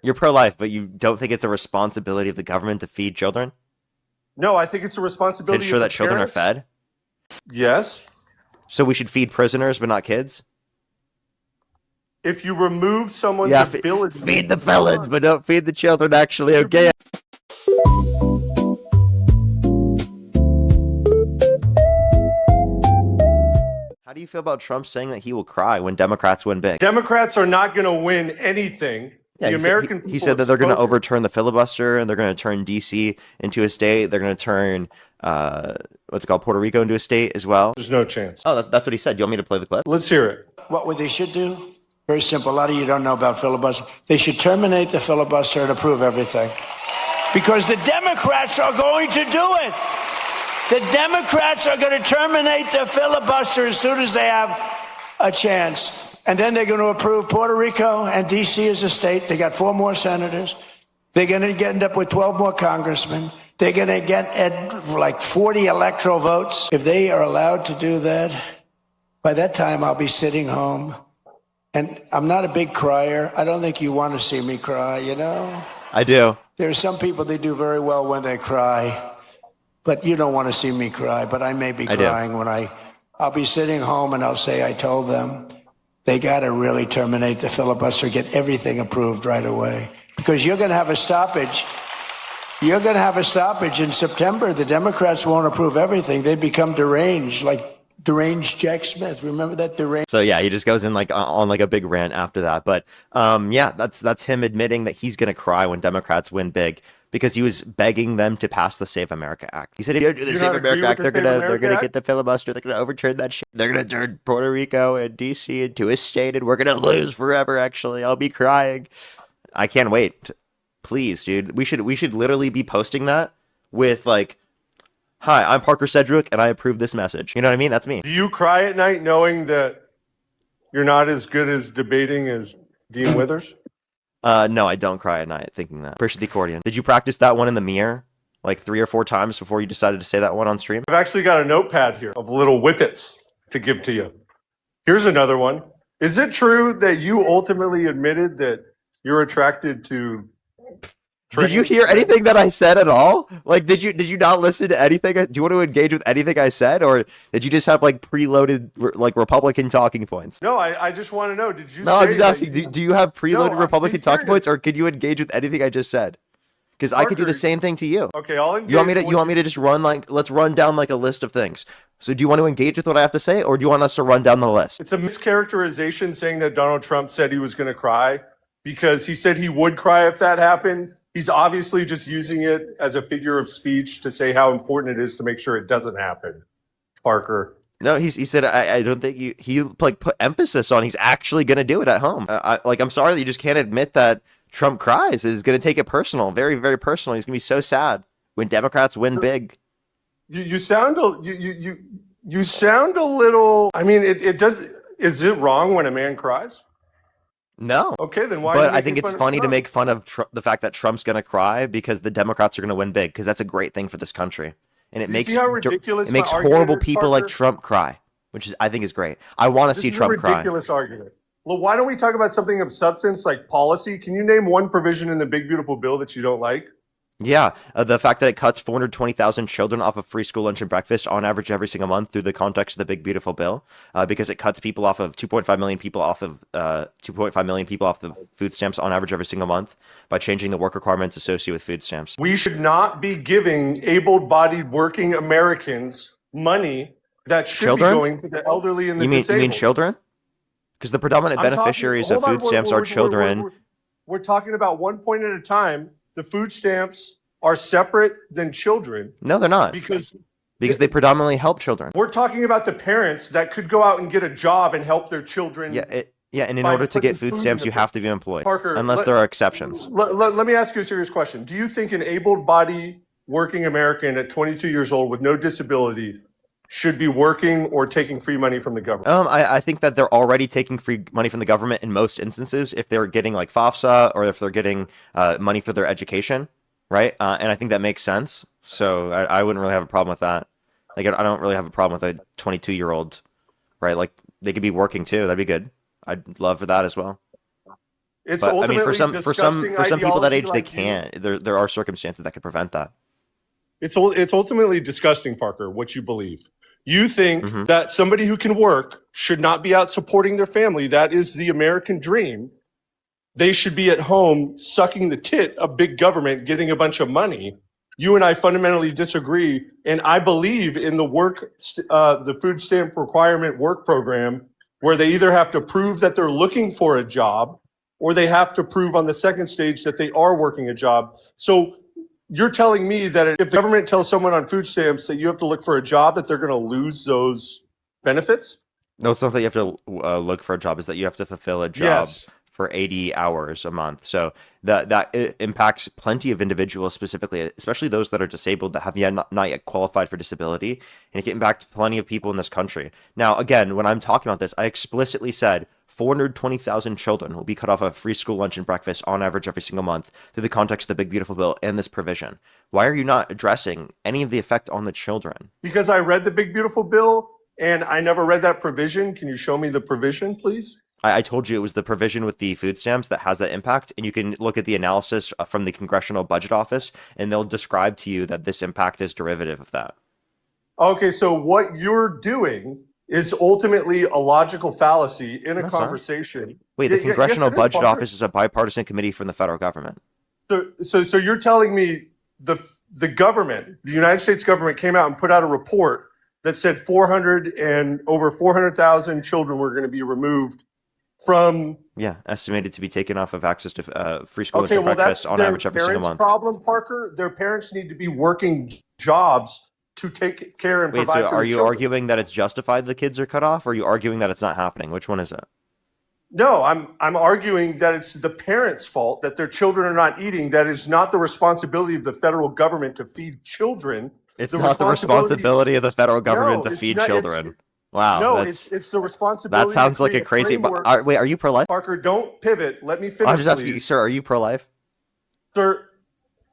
You're pro-life, but you don't think it's a responsibility of the government to feed children? No, I think it's a To responsibility ensure of that the children are parents. fed? Yes. So we should feed prisoners, but not kids? If you remove someone's Yeah, ability, feed the felons, but don't feed the children, actually, okay? How do you feel about Trump saying that he will cry when Democrats win big? Democrats are not going to win anything. Yeah, he said that they're going to overturn the filibuster, and they're going to turn D.C. into a state. They're going to turn, what's it called, Puerto Rico into a state as well. There's no chance. Oh, that's what he said. Do you want me to play the clip? Let's hear it. What they should do? Very simple. A lot of you don't know about filibuster. They should terminate the filibuster and approve everything. Because the Democrats are going to do it. The Democrats are going to terminate the filibuster as soon as they have a chance. And then they're going to approve Puerto Rico and D.C. as a state. They got 4 more senators. They're going to end up with 12 more congressmen. They're going to get like 40 electoral votes. If they are allowed to do that, by that time I'll be sitting home. And I'm not a big crier. I don't think you want to see me cry, you know? I do. There are some people, they do very well when they cry. But you don't want to see me cry. But I may be crying when I'll be sitting home and I'll say I told them. They got to really terminate the filibuster, get everything approved right away. Because you're going to have a stoppage. You're going to have a stoppage in September. The Democrats won't approve everything. They become deranged, like deranged Jack Smith. Remember that deranged? So yeah, he just goes in like on like a big rant after that. But yeah, that's him admitting that he's going to cry when Democrats win big. Because he was begging them to pass the Save America Act. He said, if you don't do the Save America Act, they're gonna get the filibuster. They're gonna overturn that shit. They're gonna turn Puerto Rico and DC into a state, and we're gonna lose forever. Actually, I'll be crying. I can't wait. Please, dude. We should literally be posting that with like, "Hi, I'm Parker Sedgwick, and I approve this message." You know what I mean? That's me. Do you cry at night knowing that you're not as good as debating as Dean Withers? No, I don't cry at night thinking that. Appreciate the accordion. Did you practice that one in the mirror like 3 or 4 times before you decided to say that one on stream? I've actually got a notepad here of little whippets to give to you. Here's another one. Is it true that you ultimately admitted that you're attracted to Did you hear anything that I said at all? Like, did you not listen to anything? Do you want to engage with anything I said, or did you just have like preloaded like Republican talking points? No, I just want to know. Did you? No, I'm just asking. Do you have preloaded Republican talking serious. points, or could you engage with anything I just said? Because I could do the same thing to you. Okay, I'll engage. You want me to just run like let's run down like a list of things. So do you want to engage with what I have to say, or do you want us to run down the list? It's a mischaracterization saying that Donald Trump said he was going to cry because he said he would cry if that happened. He's obviously just using it as a figure of speech to say how important it is to make sure it doesn't happen, Parker. No, he said I don't think he like put emphasis on he's actually going to do it at home. I'm sorry that you just can't admit that Trump cries. Is going to take it personal, very very personal. He's going to be so sad when Democrats win big. You sound you sound a little. I mean, it does. Is it wrong when a man cries? No. Okay, then why? But I think it's funny to make fun of the fact that Trump's going to cry because the Democrats are going to win big, because that's a great thing for this country, and it makes horrible people like Trump cry, which I think is great. I want to see Trump cry. Ridiculous argument. Well, why don't we talk about something of substance like policy? Can you name one provision in the big beautiful bill that you don't like? Yeah, the fact that it cuts 420,000 children off of free school lunch and breakfast on average every single month through the context of the big beautiful bill, because it cuts people off of 2.5 million people off of 2.5 million people off the food stamps on average every single month by changing the work requirements associated with food stamps. We should not be giving able-bodied working Americans money that should be going to the elderly and the disabled. You mean children? Because the predominant beneficiaries of food stamps are children. We're talking about one point at a time. The food stamps are separate than children. No, they're not. Because they predominantly help children. We're talking about the parents that could go out and get a job and help their children. Yeah, and in order to get food stamps, you have to be employed. Parker, unless there are exceptions. Let me ask you a serious question. Do you think an able-bodied working American at 22 years old with no disability should be working or taking free money from the government? I think that they're already taking free money from the government in most instances if they're getting like FAFSA or if they're getting money for their education, right? And I think that makes sense. So I wouldn't really have a problem with that. Like I don't really have a problem with a 22-year-old, right? Like they could be working too. That'd be good. I'd love for that as well. It's But I mean, ultimately for some people that ideology age, they like you. can't. There are circumstances that could prevent that. It's ultimately disgusting, Parker, what you believe. You think Mm-hmm. that somebody who can work should not be out supporting their family. That is the American dream. They should be at home sucking the tit of big government, getting a bunch of money. You and I fundamentally disagree, and I believe in the food stamp requirement work program, where they either have to prove that they're looking for a job, or they have to prove on the second stage that they are working a job. So you're telling me that if the government tells someone on food stamps that you have to look for a job, that they're going to lose those benefits? No, it's not that you have to look for a job. It's that you have to fulfill a job Yes. for 80 hours a month. So that it impacts plenty of individuals specifically, especially those that are disabled that have not yet qualified for disability. And it can impact plenty of people in this country. Now, again, when I'm talking about this, I explicitly said 420,000 children will be cut off of free school lunch and breakfast on average every single month through the context of the Big Beautiful Bill and this provision. Why are you not addressing any of the effect on the children? Because I read the Big Beautiful Bill and I never read that provision. Can you show me the provision, please? I told you it was the provision with the food stamps that has that impact, and you can look at the analysis from the Congressional Budget Office, and they'll describe to you that this impact is derivative of that. Okay, so what you're doing is ultimately a logical fallacy in a That's not. conversation. Wait, the Yes, Congressional it is, Budget Parker. Office is a bipartisan committee from the federal government. So you're telling me the government, the United States government, came out and put out a report that said over 400,000 children were going to be removed from. Yeah, estimated to be taken off of access to free school lunch Okay, and well, breakfast that's on their average every single parents' month. problem, Parker. Their parents need to be working jobs to take care and Wait, provide so for are the you children. arguing that it's justified the kids are cut off, or are you arguing that it's not happening? Which one is it? No, I'm arguing that it's the parents' fault that their children are not eating. That is not the responsibility of the federal government to feed children. It's not the responsibility of the federal government No, to it's feed not- it's- children. Wow, No, that's it's the responsibility. that sounds to like a create crazy. framework. Wait, are you pro-life? Parker, don't pivot. Let me finish, I'm just asking you, please. sir. Are you pro-life? Sir,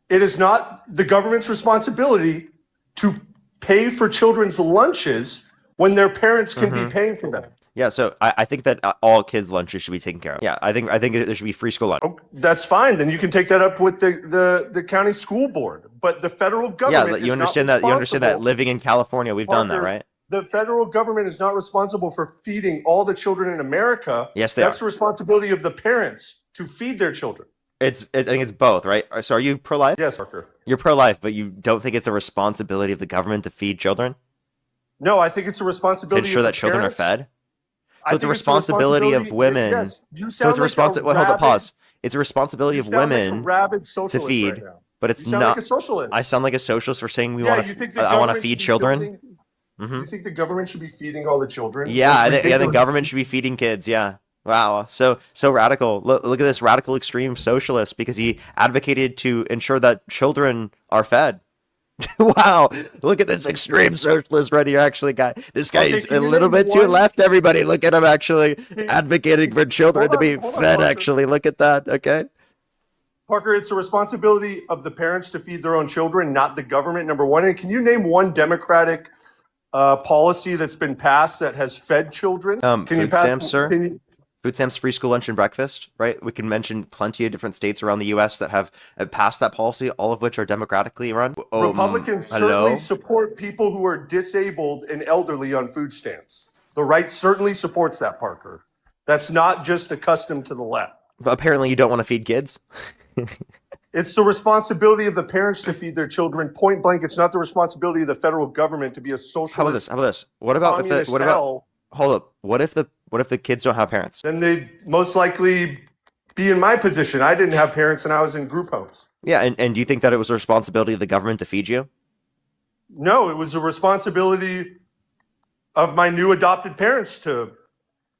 it is not the government's responsibility to pay for children's lunches when their parents can be paying for them. Yeah, so I think that all kids' lunches should be taken care of. Yeah, I think there should be free school lunch. Oh, that's fine. Then you can take that up with the county school board. But the federal government Yeah, is you understand not that. You understand that responsible. living in California, we've done that, Parker, right? The federal government is not responsible for feeding all the children in America. Yes, they That's are. the responsibility of the parents to feed their children. I think it's both, right? So are you pro-life? Yes, Parker. You're pro-life, but you don't think it's a responsibility of the government to feed children? No, I think it's a To responsibility ensure of the that children parents. are fed? I So it's a think responsibility of women. Yes, you So it's sound a responsibility. like Wait, hold up, rabid- pause. It's a responsibility you of sound like a women rabid to socialist feed, right now. but it's You sound not. like a socialist. I sound like a socialist for saying you think the I want to government feed should be children. feeding- You think the government should be feeding all the children? Yeah, That's I think the ridiculous. government should be feeding kids. Yeah. Wow. So radical. Look at this radical extreme socialist because he advocated to ensure that children are fed. Wow. Look at this extreme socialist right here, actually, guy. This guy Okay, is can a you little name bit too one- left, everybody. Look at him actually advocating for children to be hold on, fed, Walter. actually. Look at that. Okay. Parker, it's the responsibility of the parents to feed their own children, not the government, number one. And can you name one Democratic policy that's been passed that has fed children? Can you Food pass? stamps, sir? can you- Food stamps, free school lunch and breakfast, right? We can mention plenty of different states around the U.S. that have passed that policy, all of which are democratically run. Republicans hello? certainly support people who are disabled and elderly on food stamps. The right certainly supports that, Parker. That's not just a custom to the left. But apparently you don't want to feed kids. It's the responsibility of the parents to feed their children. Point blank, it's not the responsibility of the federal government to be a socialist. How about this? How about this? What about communist what about hell. hold up? What if the kids don't have parents? Then they'd most likely be in my position. I didn't have parents and I was in group homes. Yeah, and do you think that it was a responsibility of the government to feed you? No, it was a responsibility of my new adopted parents to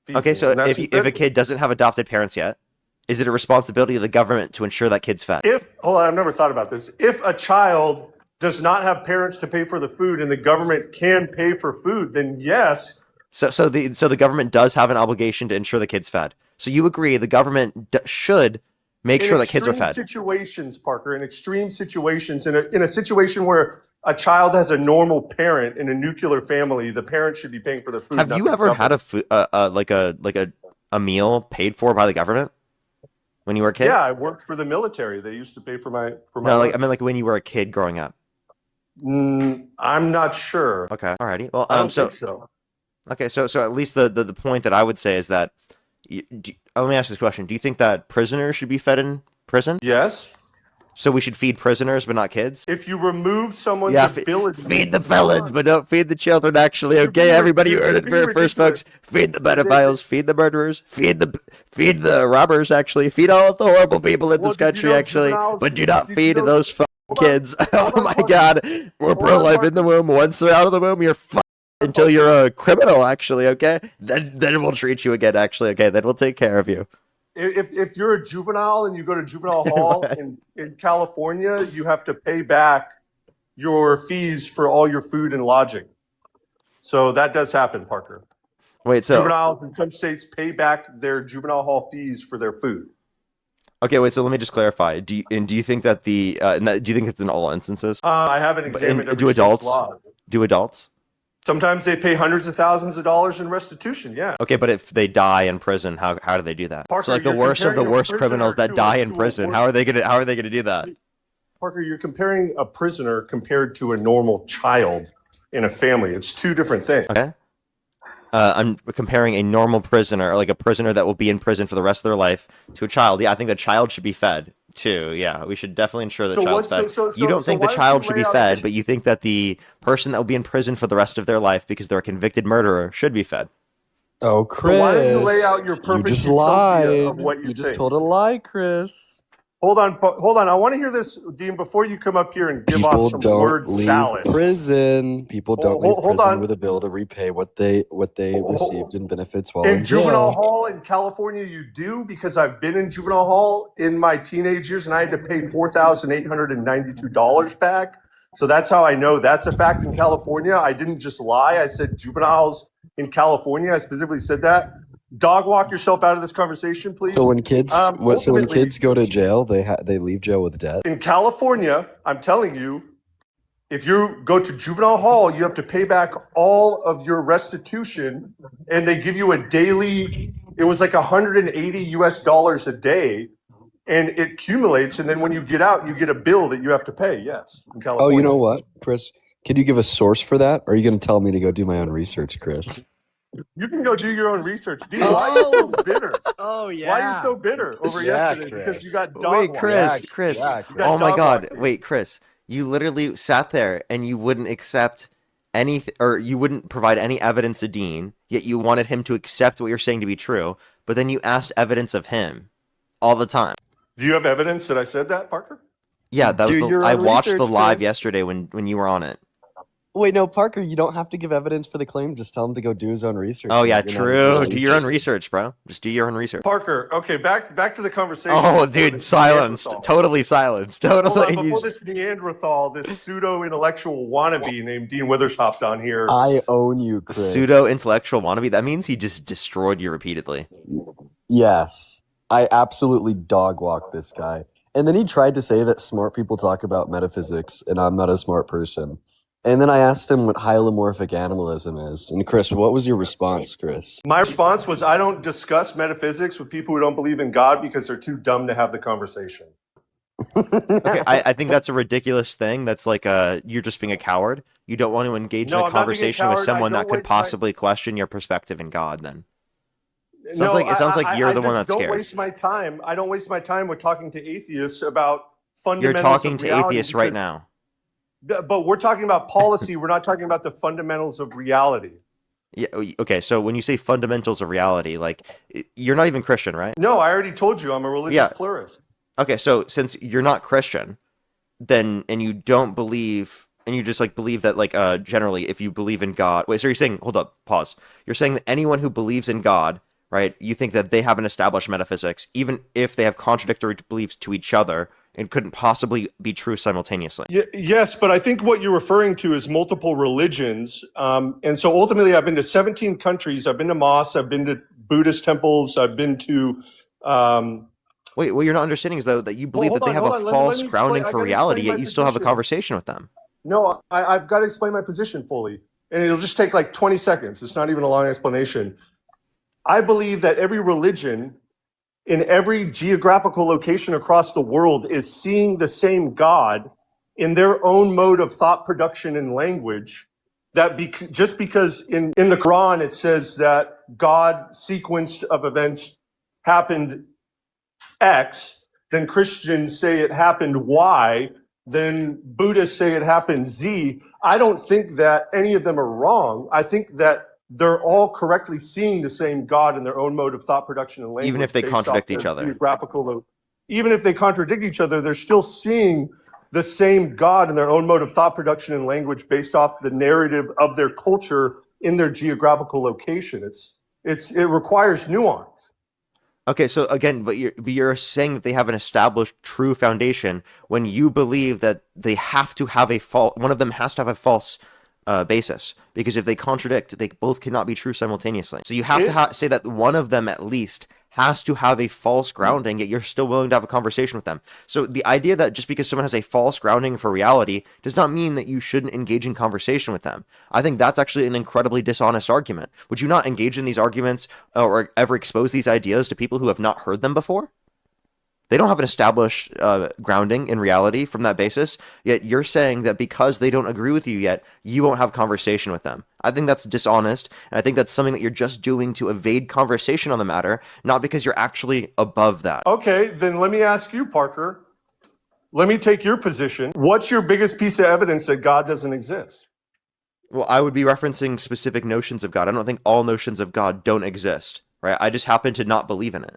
feed Okay, me, so and that's if a incredible. kid doesn't have adopted parents yet, is it a responsibility of the government to ensure that kid's fed? Hold on, I've never thought about this. If a child does not have parents to pay for the food and the government can pay for food, then yes. So the government does have an obligation to ensure the kid's fed. So you agree the government should make sure that kids are fed. In extreme situations, Parker, in extreme situations, in a situation where a child has a normal parent in a nuclear family, the parent should be paying for the food. Have not you the ever had government. a meal paid for by the government? when you were a kid? Yeah, I worked for the military. They used to pay for my No, like I lunch. mean, like when you were a kid growing up. I'm not sure. Okay, alrighty. Well, I don't so think so. okay, so at least the point that I would say is that let me ask this question: do you think that prisoners should be fed in prison? Yes. So we should feed prisoners, but not kids? If you remove someone's Yeah, ability, feed the felons, but don't feed the children. Actually, You're okay, being- everybody, you you're heard it being first, ridiculous. folks. Feed the pedophiles, feed the murderers, feed the robbers. Actually, feed all of the horrible people in Well, this did you country. know Actually, juveniles- but do not did you feed know- those Hold on, kids. Oh hold on, my Mark. God, we're Hold on, pro-life Mark. in the womb. Once they're out of the womb, you're fucked until you're a criminal. Actually, okay, then we'll treat you again. Actually, okay, then we'll take care of you. If you're a juvenile and you go to juvenile hall in California, you have to pay back your fees for all your food and lodging. So that does happen, Parker. Wait, so Juveniles in some states pay back their juvenile hall fees for their food. okay, wait. So let me just clarify. Do you think that do you think it's in all instances? I haven't examined every Do state's adults? law. Do adults? Sometimes they pay hundreds of thousands of dollars in restitution. Yeah. Okay, but if they die in prison, how do they do that? Parker, So like the you're worst of the comparing a worst prisoner criminals that to die a- in to a prison, worse- how are they gonna do that? Parker, you're comparing a prisoner compared to a normal child in a family. It's two different things. Okay. I'm comparing a normal prisoner, like a prisoner that will be in prison for the rest of their life, to a child. Yeah, I think the child should be fed too. Yeah, we should definitely ensure the So child's what- fed. so- You don't so think the why don't child you should lay be out fed, this- but you think that the person that will be in prison for the rest of their life because they're a convicted murderer should be fed. Oh, Chris. So why don't you lay out your perfect just utopia lied. of what you just think? told a lie, Chris. Hold on. I want to hear this, Dean, before you come up here and give People off some don't word leave salad. prison. People don't leave hold prison on. with a bill to repay what they received in benefits while In in juvenile jail. hall in California, you do, because I've been in juvenile hall in my teenage years and I had to pay $4,892 back. So that's how I know that's a fact in California. I didn't just lie. I said juveniles in California. I specifically said that. Dog walk yourself out of this conversation, please. So when kids, so when Ultimately- kids go to jail, they leave jail with debt. In California, I'm telling you, if you go to juvenile hall, you have to pay back all of your restitution, and they give you a daily. It was like $180 a day, and it accumulates. And then when you get out, you get a bill that you have to pay. Yes, in Oh, California. you know what, Chris? Can you give a source for that? Or are you going to tell me to go do my own research, Chris? You can go do your own research. Dean, why are you so bitter? Oh yeah. Why are you so bitter over Yeah, yesterday? Chris. Because you got dog Wait, walked. Chris. Yeah, You got Oh my dog God. walked. Wait, Chris. You literally sat there and you wouldn't accept or you wouldn't provide any evidence to Dean, yet you wanted him to accept what you're saying to be true, but then you asked evidence of him all the time. Do you have evidence that I said that, Parker? Yeah, that was Do your I own watched the research, live Chris. yesterday when you were on it. Wait, no, Parker, you don't have to give evidence for the claim. Just tell him to go do his own research. Oh yeah, You're not true. doing Do your own research, bro. Just do your own research. Parker, okay, back to the conversation. Oh, before dude, this silenced. Neanderthal. Totally silenced. Hold Totally. on, before this Neanderthal, this pseudo-intellectual wannabe named Dean Withers hopped on here. I own you, Chris. Pseudo intellectual wannabe. That means he just destroyed you repeatedly. Yes. I absolutely dog walked this guy. And then he tried to say that smart people talk about metaphysics and I'm not a smart person. And then I asked him what hylomorphic animalism is. And Chris, what was your response, Chris? My response was, I don't discuss metaphysics with people who don't believe in God because they're too dumb to have the conversation. Okay, I think that's a ridiculous thing. That's like you're just being a coward. You don't want to engage No, in a I'm not being a conversation with coward. someone I that don't could waste possibly question your perspective in God. Then Sounds No, like- it sounds like you're the one just that's scared. Don't waste my time. I don't waste my time with talking to atheists about you're fundamentals. talking of to reality atheists right because- now. But we're talking about policy. We're not talking about the fundamentals of reality. Yeah. Okay. So when you say fundamentals of reality, like you're not even Christian, right? No, I already told you I'm a religious Yeah. pluralist. Okay. So since you're not Christian, then and you don't believe, and you just like believe that like generally, if you believe in God, wait. So you're saying, hold up, pause. You're saying that anyone who believes in God, right? You think that they have an established metaphysics, even if they have contradictory beliefs to each other, and couldn't possibly be true simultaneously. Yes, but I think what you're referring to is multiple religions. And so ultimately, I've been to 17 countries. I've been to mosques. I've been to Buddhist temples. I've been to. Wait, what you're not understanding is though that you believe hold that they on, have hold a on. Let false me grounding explain- I for gotta reality, explain yet my you still have a position. conversation with them. No, I've got to explain my position fully. And it'll just take like 20 seconds. It's not even a long explanation. I believe that every religion in every geographical location across the world is seeing the same God in their own mode of thought production and language, that just because in the Quran it says that God sequence of events happened X, then Christians say it happened Y, then Buddhists say it happened Z. I don't think that any of them are wrong. I think that they're all correctly seeing the same God in their own mode of thought production and language. Even if they contradict each other. Even if they contradict each other, they're still seeing the same God in their own mode of thought production and language based off the narrative of their culture in their geographical location. It requires nuance. Okay, so again, but you're saying that they have an established true foundation when you believe that they have to have one of them has to have a false basis, because if they contradict, they both cannot be true simultaneously. So you have to say that one of them at least has to have a false grounding, yet you're still willing to have a conversation with them. So the idea that just because someone has a false grounding for reality does not mean that you shouldn't engage in conversation with them. I think that's actually an incredibly dishonest argument. Would you not engage in these arguments or ever expose these ideas to people who have not heard them before? They don't have an established grounding in reality from that basis, yet you're saying that because they don't agree with you yet, you won't have conversation with them. I think that's dishonest, and I think that's something that you're just doing to evade conversation on the matter, not because you're actually above that. Okay, then let me ask you, Parker. Let me take your position. What's your biggest piece of evidence that God doesn't exist? Well, I would be referencing specific notions of God. I don't think all notions of God don't exist, right? I just happen to not believe in it.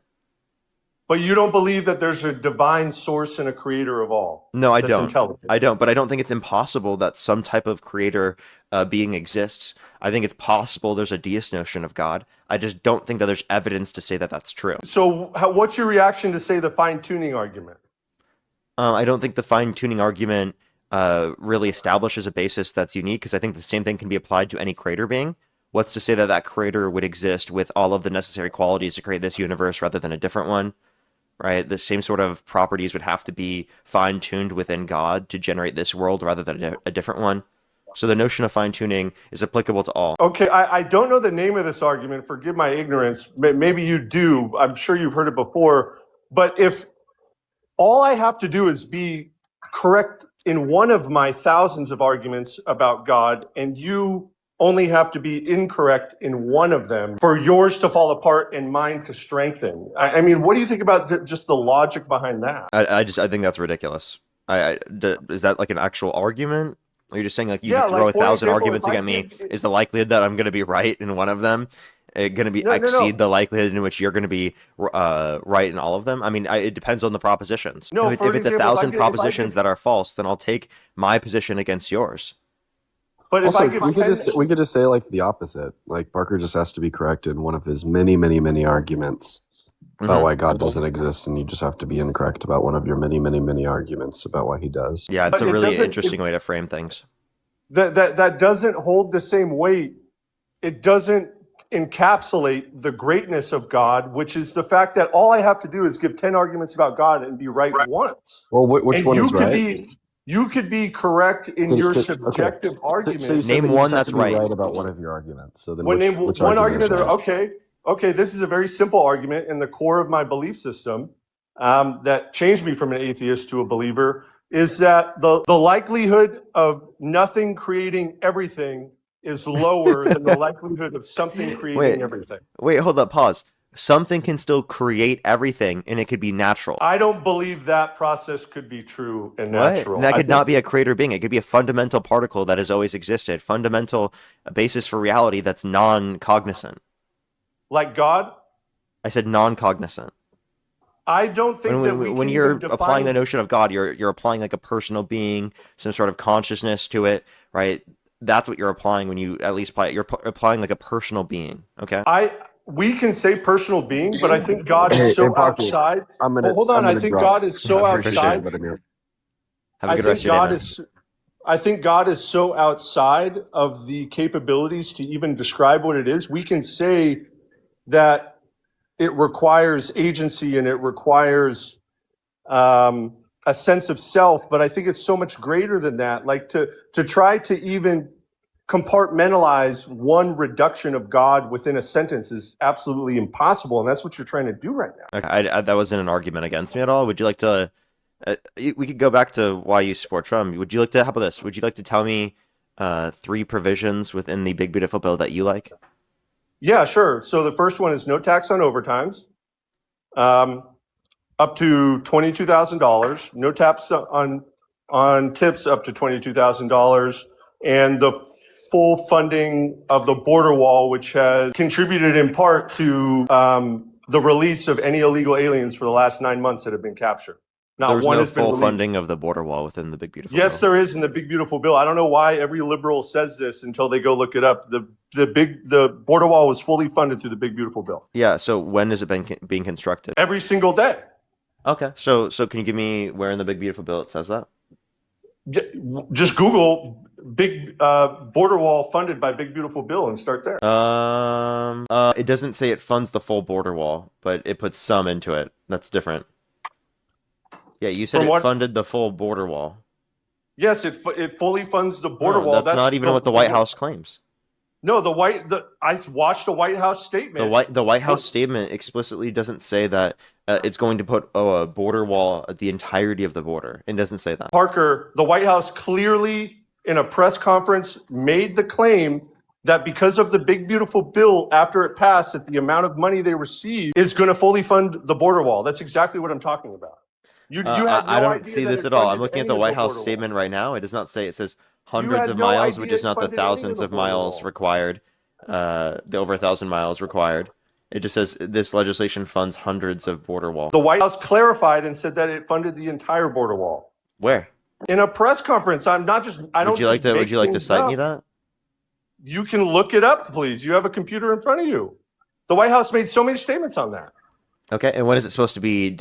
But you don't believe that there's a divine source and a creator of all? No, I don't. Intelligent. I don't, but I don't think it's impossible that some type of creator being exists. I think it's possible there's a deist notion of God. I just don't think that there's evidence to say that that's true. So what's your reaction to, say, the fine-tuning argument? I don't think the fine-tuning argument really establishes a basis that's unique, because I think the same thing can be applied to any creator being. What's to say that that creator would exist with all of the necessary qualities to create this universe rather than a different one? Right? The same sort of properties would have to be fine-tuned within God to generate this world rather than a different one. So the notion of fine-tuning is applicable to all. Okay, I don't know the name of this argument. Forgive my ignorance. Maybe you do. I'm sure you've heard it before. But if all I have to do is be correct in one of my thousands of arguments about God, and you only have to be incorrect in one of them for yours to fall apart and mine to strengthen. I mean, what do you think about just the logic behind that? I think that's ridiculous. Is that like an actual argument? Are you just saying like you throw 1,000 arguments against me? Is the likelihood that I'm going to be right in one of them going to be exceed the likelihood in which you're going to be right in all of them? I mean, it depends on the propositions. No, if it's 1,000 propositions that are false, then I'll take my position against yours. But if Also, I give we could just say like the opposite. Like Parker just has to be correct in one of his many, many, many arguments about why God doesn't exist, and you just have to be incorrect about one of your many, many, many arguments about why he does. Yeah, it's a really interesting way to frame things. That doesn't hold the same weight. It doesn't encapsulate the greatness of God, which is the fact that all I have to do is give 10 arguments about God and be right once. Well, which one is right? You could be correct in your subjective argument. So name one that's right about one of your arguments. So then name which one argument. right? Okay. This is a very simple argument in the core of my belief system that changed me from an atheist to a believer. Is that the likelihood of nothing creating everything is lower than the likelihood of something creating everything. Wait, hold up, pause. Something can still create everything, and it could be natural. I don't believe that process could be true and natural. That could not be a creator being. It could be a fundamental particle that has always existed, fundamental basis for reality that's non-cognizant. Like God? I said non-cognizant. I don't think when you're applying the notion of God, you're applying like a personal being, some sort of consciousness to it, right? That's what you're applying when you at least apply it. You're applying like a personal being, okay? We can say personal being, but I think God is so outside. Hold on, I think God is so outside. Have a good rest of your day. I think God is so outside of the capabilities to even describe what it is. We can say that it requires agency and it requires a sense of self, but I think it's so much greater than that. Like to try to even compartmentalize one reduction of God within a sentence is absolutely impossible, and that's what you're trying to do right now. Okay, that wasn't an argument against me at all. Would you like to? We could go back to why you support Trump. Would you like to? How about this? Would you like to tell me 3 provisions within the big beautiful bill that you like? Yeah, sure. So the first one is no tax on overtimes, up to $22,000. No tax on tips up to $22,000, and the full funding of the border wall, which has contributed in part to the release of any illegal aliens for the last 9 months that have been captured. Not There's one no has been full released. funding of the border wall within the big beautiful bill. Yes, there is in the big beautiful bill. I don't know why every liberal says this until they go look it up. The border wall was fully funded through the big beautiful bill. Yeah. So when has it been being constructed? Every single day. Okay. So can you give me where in the big beautiful bill it says that? Just Google big border wall funded by big beautiful bill and start there. It doesn't say it funds the full border wall, but it puts some into it. That's different. Yeah, you said it funded the full border wall. Yes, it fully funds the border wall. That's not even what the White House claims. No, I watched the White House statement. The White House statement explicitly doesn't say that it's going to put a border wall at the entirety of the border. It doesn't say that. Parker, the White House clearly in a press conference made the claim that because of the big beautiful bill after it passed, that the amount of money they receive is going to fully fund the border wall. That's exactly what I'm talking about. I don't see this at all. I'm looking at the White House statement right now. It does not say. It says hundreds of miles, which is not the thousands of miles required, the over 1,000 miles required. It just says this legislation funds hundreds of border walls. The White House clarified and said that it funded the entire border wall. Where? In a press conference. I'm not just. I don't. Would you like to cite me that? You can look it up, please. You have a computer in front of you. The White House made so many statements on that. Okay, and when is it supposed to be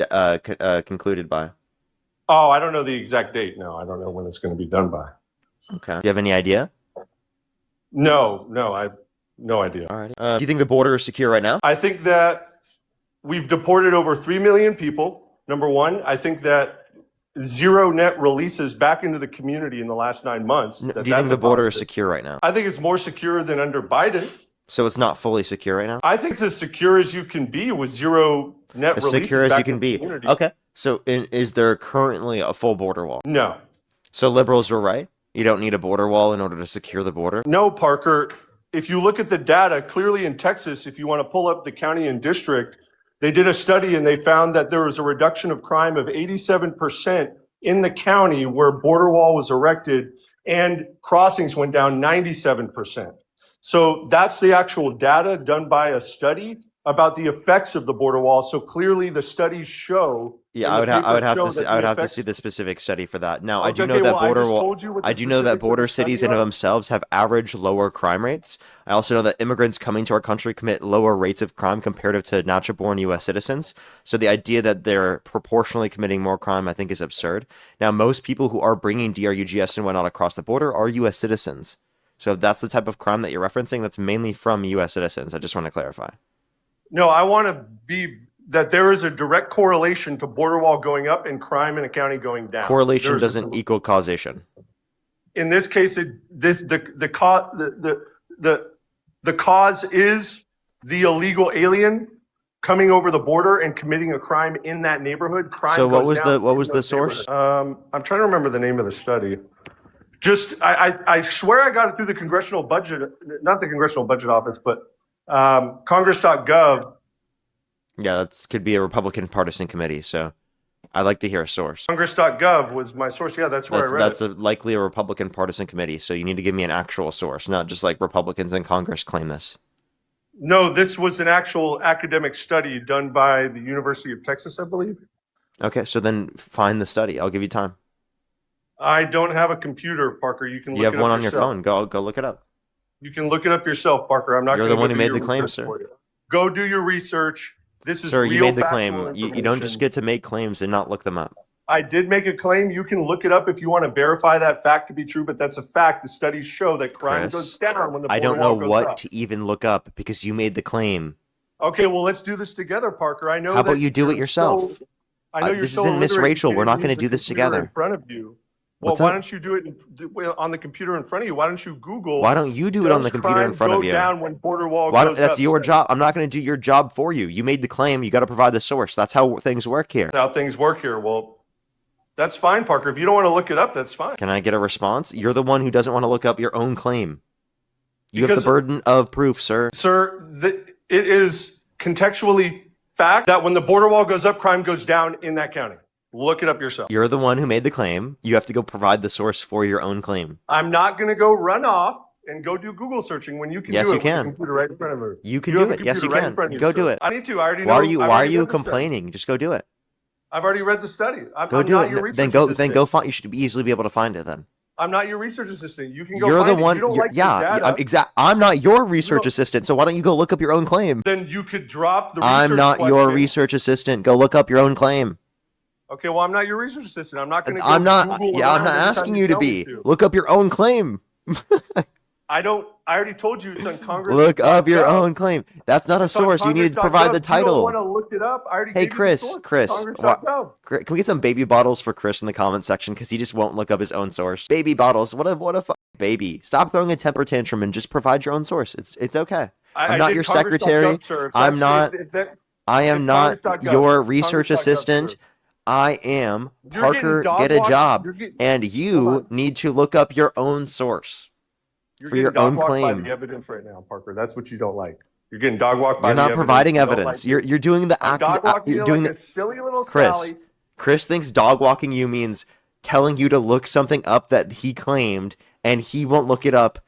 concluded by? Oh, I don't know the exact date. No, I don't know when it's going to be done by. Okay. Do you have any idea? No, I have no idea. All right. Do you think the border is secure right now? I think that we've deported over 3 million people, number one. I think that zero net releases back into the community in the last 9 months. Do you think the border is secure right now? I think it's more secure than under Biden. So it's not fully secure right now? I think it's as secure as you can be with zero net releases. As secure as back you can into the be. community. Okay. So is there currently a full border wall? No. So liberals were right? You don't need a border wall in order to secure the border? No, Parker. If you look at the data, clearly in Texas, if you want to pull up the county and district, they did a study and they found that there was a reduction of crime of 87% in the county where border wall was erected, and crossings went down 97%. So that's the actual data done by a study about the effects of the border wall. So clearly the studies show. Yeah, I would have to see the specific study for that. Now, I do know Okay, that well, I border just wall. told you what the I do know that specifics of border the study cities in and are. of themselves have average lower crime rates. I also know that immigrants coming to our country commit lower rates of crime comparative to natural-born U.S. citizens. So the idea that they're proportionally committing more crime, I think, is absurd. Now, most people who are bringing DRUGS and whatnot across the border are U.S. citizens. So if that's the type of crime that you're referencing, that's mainly from U.S. citizens. I just want to clarify. No, I want to be that there is a direct correlation to border wall going up and crime in a county going down. Correlation There's doesn't equal causation. In this case, the cause is the illegal alien coming over the border and committing a crime in that neighborhood. Crime So what goes was down in the those source? neighborhoods. I'm trying to remember the name of the study. Just I swear I got it through the congressional budget, not the congressional budget office, but Congress.gov. Yeah, that could be a Republican partisan committee. So I'd like to hear a source. Congress.gov was my source. Yeah, that's where I read That's it. likely a Republican partisan committee. So you need to give me an actual source, not just like Republicans in Congress claim this. No, this was an actual academic study done by the University of Texas, I believe. Okay, so then find the study. I'll give you time. I don't have a computer, Parker. You can look You have it up one on your yourself. phone. Go look it up. You can look it up yourself, Parker. I'm not You're gonna the one go who do made your the claim, research sir. for you. Go do your research. This is Sir, you real made the factual claim. You don't just information. get to make claims and not look them up. I did make a claim. You can look it up if you want to verify that fact to be true, but that's a fact. The studies show that crime Chris, goes down when the I don't border know wall goes what up. to even look up because you made the claim. Okay, well, let's do this together, Parker. I know. How about that you do it you're yourself? I know you're this so isn't Miss illiterate, Rachel. you We're not can't going to use do the this computer together. in front of you. Well, What's why up? don't you do it on the computer in front of you? Why don't you Google? Why don't you do it on the does computer in crime front go of you? down when border wall Why goes that's up? your job. I'm not going to do your job for you. You made the claim. You got to provide the source. That's how things work here. How things work here. Well, that's fine, Parker. If you don't want to look it up, that's fine. Can I get a response? You're the one who doesn't want to look up your own claim. You have Because- the burden of proof, sir. Sir, it is contextually fact that when the border wall goes up, crime goes down in that county. Look it up yourself. You're the one who made the claim. You have to go provide the source for your own claim. I'm not going to go run off and go do Google searching when you can Yes, do you it can. with the computer right in front of me. You can have do the it. Yes, you computer right in can. front of you, Go sir. do it. I need to. I already know. Why are you I've Why are already you read the study. complaining? Just go do it. I've already read the study. I'm Go do not your it. research Then go assistant. find. You should easily be able to find it then. I'm not your research assistant. You can go You're find the it. one. You don't you're- like the yeah, data, I'm not your research don't- assistant. So why don't you go look up your own claim? then you could drop the research I'm not your question. research assistant. Go look up your own claim. Okay, well, I'm not your research assistant. I'm not going to I'm not. Google Yeah, I'm around not every time asking you to tell me be. Look up your own claim. I already told you it's on Congress. Look up your own claim. That's not a It's on source. You need to Congress.gov. provide the You don't title. want to look it up. I already Hey, gave you the Chris, source. Chris, Congress.gov. Can we get some baby bottles for Chris in the comment section? Because he just won't look up his own source. Baby bottles. What a baby. Stop throwing a temper tantrum and just provide your own source. It's okay. I'm not did your Congress.gov, secretary. sir. If I'm that's- not. if that- I am it's not Congress.gov. your research Congress.gov, assistant. sir. I am You're Parker. getting Get a dog-walked. job, You're getting- and Hold you on. need to look up your own source. You're for getting your own dog-walked by claim. the evidence right now, Parker. That's what you don't like. You're getting dog walked by You're the not evidence. providing You don't evidence. like it. You're doing the I'm act. dog walking You're you doing like the a silly little Chris. Sally. Chris thinks dog walking you means telling you to look something up that he claimed, and he won't look it up,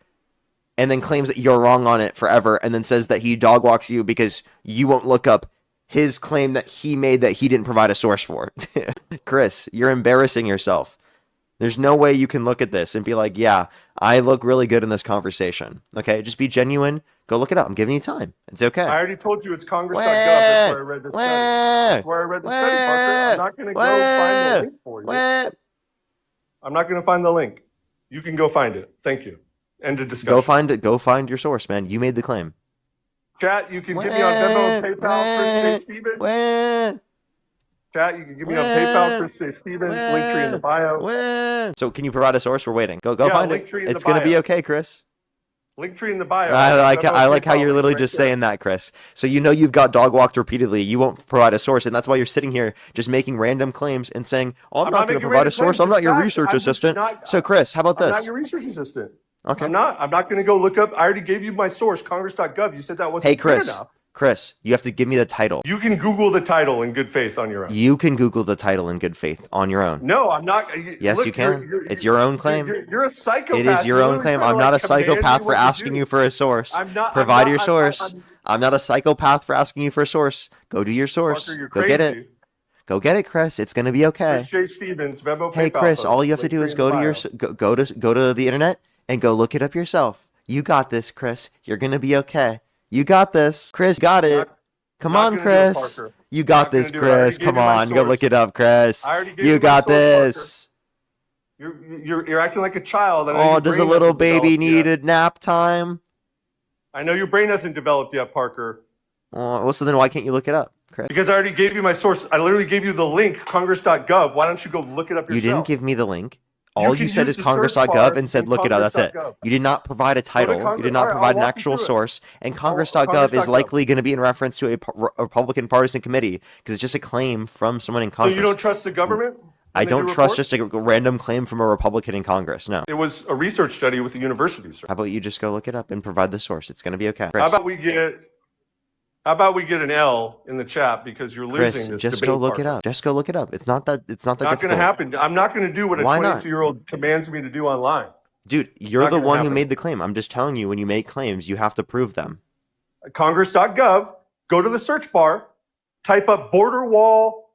and then claims that you're wrong on it forever, and then says that he dog walks you because you won't look up his claim that he made that he didn't provide a source for. Chris, you're embarrassing yourself. There's no way you can look at this and be like, yeah, I look really good in this conversation. Okay, just be genuine. Go look it up. I'm giving you time. It's okay. I already told you it's Congress.gov. That's where I read the study. That's Where? where I read the study, Parker. I'm not going to go find the link for you. Where? I'm not going to find the link. You can go find it. Thank you. End of discussion. Go find it. Go find your source, man. You made the claim. Chat, you can give me on Venmo and PayPal, Chris J. Stevens. Where? Chat, you can give me on PayPal, Chris J. Stevens. Link tree in the bio. Where? So can you provide a source? We're waiting. Go Yeah, find link it. tree in the It's gonna be bio. okay, Chris. Link tree in the bio. I like Venmo, I like how PayPal, you're link literally right just there. saying that, Chris. So you know you've got dog walked repeatedly. You won't provide a source, and that's why you're sitting here just making random claims and saying, "Oh, I'm I'm not not going to making provide a random source. claims, I'm not it's your fact. research I'm just assistant." not- So, Chris, how about I'm this? not your research assistant. Okay. I'm not. I'm not going to go look up. I already gave you my source, Congress.gov. You said that wasn't Hey, clear Chris. enough. Chris, you have to give me the title. You can Google the title in good faith on your own. You can Google the title in good faith on your own. No, I'm not. Yes, look, you can. you're- It's your own claim. You're a psychopath. It is your You're own literally claim. trying I'm to, not a like, command me psychopath for what to asking do. you for a source. I'm not. Provide I'm your not- source. I'm not a psychopath for asking you for a source. Go do your source. Parker, you're Go crazy. get it. Go get it, Chris. It's gonna be okay. Chris J. Stevens, Venmo, Hey, PayPal Chris. post. All you have to Link do tree is in go the to your bio. go to the internet and go look it up yourself. You got this, Chris. You're gonna be okay. You got this, Chris. Got it. Come not on, gonna do it, Chris. Parker. You got Not gonna this, do it. I already Chris. gave Come you my on, go source. look it up, Chris. I already gave You you my got source, this. You're acting like a child. I know Oh, your does a brain little hasn't baby developed need yet. a nap time? I know your brain hasn't developed yet, Parker. Oh, well, so then why can't you look it up, Chris? Because I already gave you my source. I literally gave you the link, Congress.gov. Why don't you go look it up yourself? You didn't give me the link. All can you said use is the search Congress.gov bar and said in look it up. That's it. Congress.gov. You did not provide a title. You Congress. did not All right, provide I'll an walk you actual through it. source. And Congress.gov is Congress.gov. likely going to be in reference to a Republican partisan committee because it's just a claim from someone in So Congress. you don't trust the government? I when they don't do trust reports? just a random claim from a Republican in Congress. No. It was a research study with the university, sir. How about you just go look it up and provide the source? It's going to be okay. How Chris, about we get an L in the chat because you're Chris, losing this just debate, go look it Parker. up. Just go look it up. It's not that Not difficult. going to happen. I'm not going to do what a Why not? 22-year-old commands me to do online. Dude, you're Not the gonna one who happen. made the claim. I'm just telling you, when you make claims, you have to prove them. Congress.gov, go to the search bar, type up border wall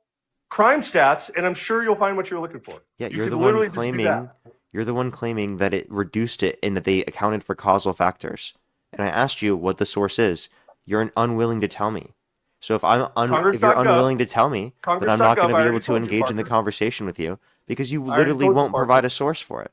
crime stats, and I'm sure you'll find what you're looking for. Yeah, You you're could the literally one just do claiming. that. You're the one claiming that it reduced it and that they accounted for causal factors. And I asked you what the source is. You're unwilling to tell me. So if if you're Congress.gov, unwilling to tell me, then I'm not going to Congress.gov, be I able already to told you, engage in the Parker. conversation with you because you already literally told you, won't Parker. provide a source for it.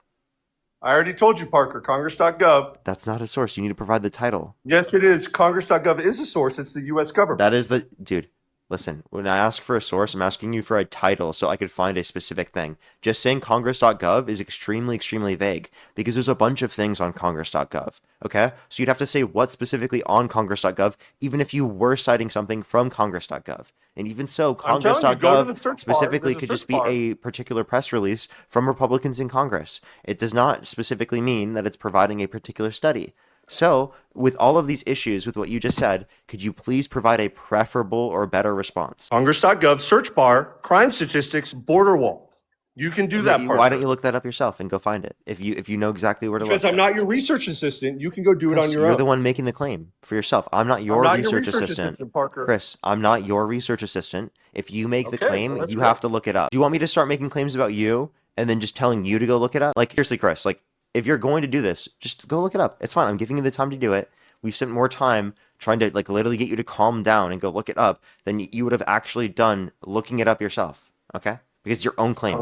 I already told you, Parker. Congress.gov. That's not a source. You need to provide the title. Yes, it is. Congress.gov is a source. It's the U.S. government. That is the dude. Listen, when I ask for a source, I'm asking you for a title so I could find a specific thing. Just saying congress.gov is extremely, extremely vague because there's a bunch of things on congress.gov. Okay? So you'd have to say what specifically on congress.gov, even if you were citing something from congress.gov. And even so, I'm telling you, go to the congress.gov search bar. specifically There's a could search just be bar. a particular press release from Republicans in Congress. It does not specifically mean that it's providing a particular study. So, with all of these issues with what you just said, could you please provide a preferable or better response? Congress.gov, search bar, crime statistics, border wall. You can do that part. Why don't you look that up yourself and go find it? If you know exactly where to Because look. I'm not your research assistant. You can go do it Chris, on your you're own. the one making the claim for yourself. I'm not your I'm not research your research assistant. Parker. Chris, I'm not your research assistant. If you make the Okay, claim, well, that's you great. have to look it up. Do you want me to start making claims about you and then just telling you to go look it up? Like, seriously, Chris, like, if you're going to do this, just go look it up. It's fine. I'm giving you the time to do it. We've spent more time trying to, like, literally get you to calm down and go look it up than you would have actually done looking it up yourself. Okay? Because it's your own claim.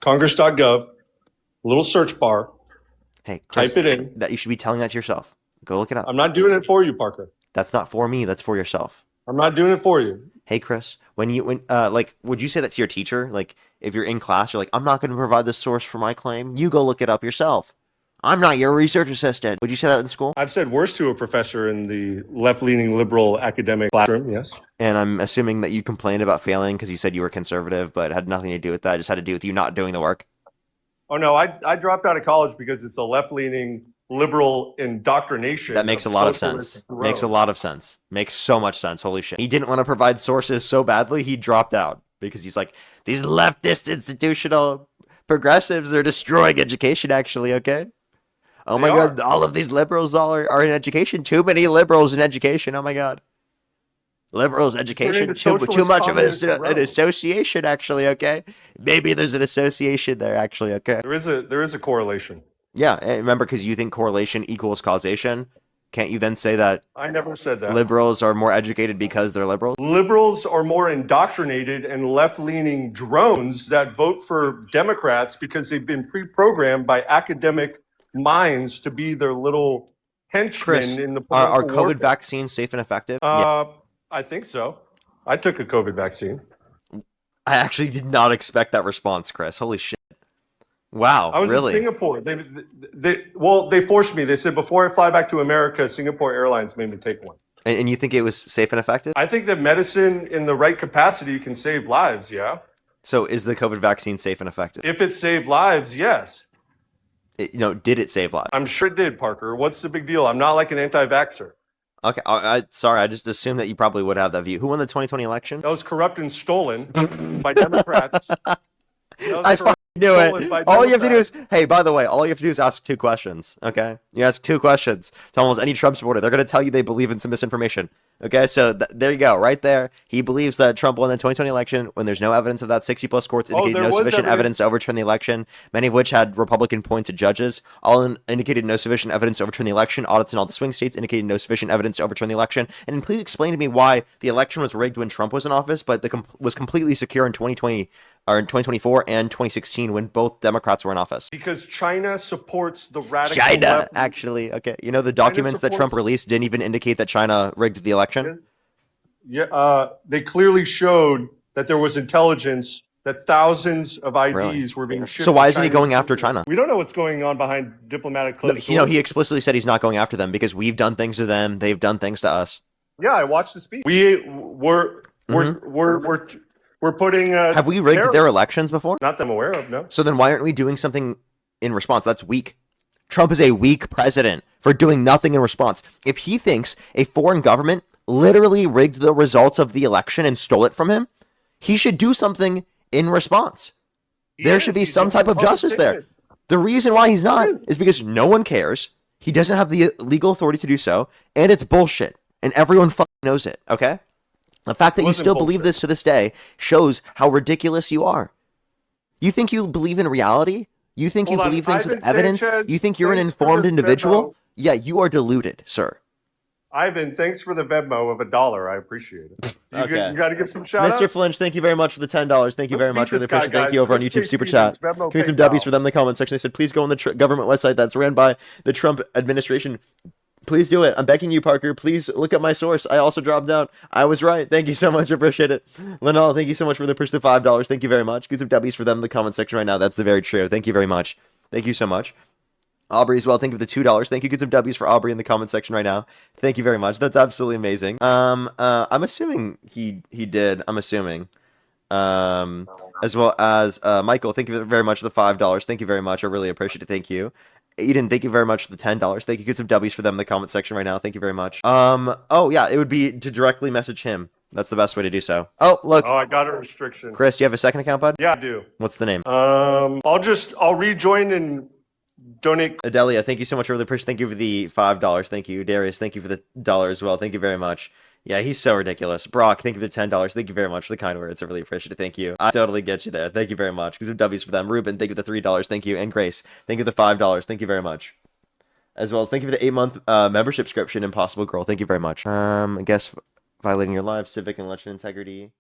Congress.gov, little search bar. Hey, Chris, Type it in. that you should be telling that to yourself. Go look it up. I'm not doing it for you, Parker. That's not for me. That's for yourself. I'm not doing it for you. Hey, Chris, when like, would you say that to your teacher? Like, if you're in class, you're like, I'm not going to provide the source for my claim. You go look it up yourself. I'm not your research assistant. Would you say that in school? I've said worse to a professor in the left-leaning liberal academic classroom, yes. And I'm assuming that you complained about failing because you said you were conservative, but it had nothing to do with that. It just had to do with you not doing the work. Oh, no, I dropped out of college because it's a left-leaning liberal indoctrination. That makes a lot of sense. Makes a lot of sense. Makes so much sense. Holy shit. He didn't want to provide sources so badly, he dropped out because he's like, these leftist institutional progressives are destroying education, actually, okay? Oh my God, all of these liberals are in education. Too many liberals in education. Oh my God. Liberals, education, too much of an association, actually, okay? Maybe there's an association there, actually, okay? There is a correlation. Yeah, and remember, because you think correlation equals causation, can't you then say that I never said that. liberals are more educated because they're liberals? Liberals are more indoctrinated and left-leaning drones that vote for Democrats because they've been pre-programmed by academic minds to be their little henchmen Chris, in the are political COVID warfare. vaccines safe and effective? Yeah. I think so. I took a COVID vaccine. I actually did not expect that response, Chris. Holy shit. Wow, I was really? in Singapore. They forced me. They said before I fly back to America, Singapore Airlines made me take one. And you think it was safe and effective? I think that medicine in the right capacity can save lives, yeah. So is the COVID vaccine safe and effective? If it saved lives, yes. Did it save lives? I'm sure it did, Parker. What's the big deal? I'm not like an anti-vaxxer. Okay, sorry, I just assumed that you probably would have that view. Who won the 2020 election? That was corrupt and stolen by Democrats. I fucking knew it. All you have to do is, hey, by the way, all you have to do is ask 2 questions, okay? You ask 2 questions to almost any Trump supporter. They're going to tell you they believe in some misinformation, okay? So there you go, right there. He believes that Trump won the 2020 election when there's no evidence of that. 60-plus courts indicated no sufficient evidence to overturn the election, many of which had Republican-appointed judges. All indicated no sufficient evidence to overturn the election. Audits in all the swing states indicated no sufficient evidence to overturn the election. And please explain to me why the election was rigged when Trump was in office, but was completely secure in 2020 or in 2024 and 2016 when both Democrats were in office. Because China supports the radical China, left. actually. Okay. The documents that Trump released didn't even indicate that China rigged the election? Yeah, they clearly showed that there was intelligence, that thousands of IDs were being shipped. So why to isn't he China. going after China? We don't know what's going on behind diplomatic closed No, doors. he explicitly said he's not going after them because we've done things to them. They've done things to us. Yeah, I watched the speech. We're putting. Have we rigged their elections before? Not that I'm aware of. No. So then why aren't we doing something in response? That's weak. Trump is a weak president for doing nothing in response. If he thinks a foreign government literally rigged the results of the election and stole it from him, he should do something in response. There should be some type of justice there. The reason why he's not is because no one cares. He doesn't have the legal authority to do so, and it's bullshit. And everyone fucking knows it, okay? The fact that you still believe this to this day shows how ridiculous you are. You think you believe in reality? You think you believe things with evidence? You think you're an informed individual? Yeah, you are deluded, sir. Ivan, thanks for the Venmo of $1. I appreciate it. You got to give some shout outs. Mr. Flinch, thank you very much for the $10. Thank you very much. Really appreciate it. Thank you over on YouTube Super Chat. Give me some W's for them in the comment section. They said, please go on the government website that's ran by the Trump administration Please do it. I'm begging you, Parker. Please look at my source. I also dropped out. I was right. Thank you so much. I appreciate it. Lenal, thank you so much for the push to $5. Thank you very much. Good some W's for them in the comment section right now. That's the very true. Thank you very much. Thank you so much. Aubrey as well. Thank you for the $2. Thank you. Get some W's for Aubrey in the comment section right now. Thank you very much. That's absolutely amazing. I'm assuming he did. I'm assuming. As well as Michael. Thank you very much for the $5. Thank you very much. I really appreciate it. Thank you. Eden, thank you very much for the $10. Thank you. Get some W's for them in the comment section right now. Thank you very much. Oh yeah, it would be to directly message him. That's the best way to do so. Oh, look. Oh, I got a restriction. Chris, do you have a second account, bud? Yeah, I do. What's the name? I'll rejoin and donate. Adelia, thank you so much. I really appreciate it. Thank you for the $5. Thank you. Darius, thank you for the $1 as well. Thank you very much. Yeah, he's so ridiculous. Brock, thank you for the $10. Thank you very much for the kind words. I really appreciate it. Thank you. I totally get you there. Thank you very much. Give some W's for them. Ruben, thank you for the $3. Thank you. And Grace, thank you for the $5. Thank you very much. As well as thank you for the 8-month membership subscription. Impossible Girl, thank you very much. I guess violating your life, civic and election integrity.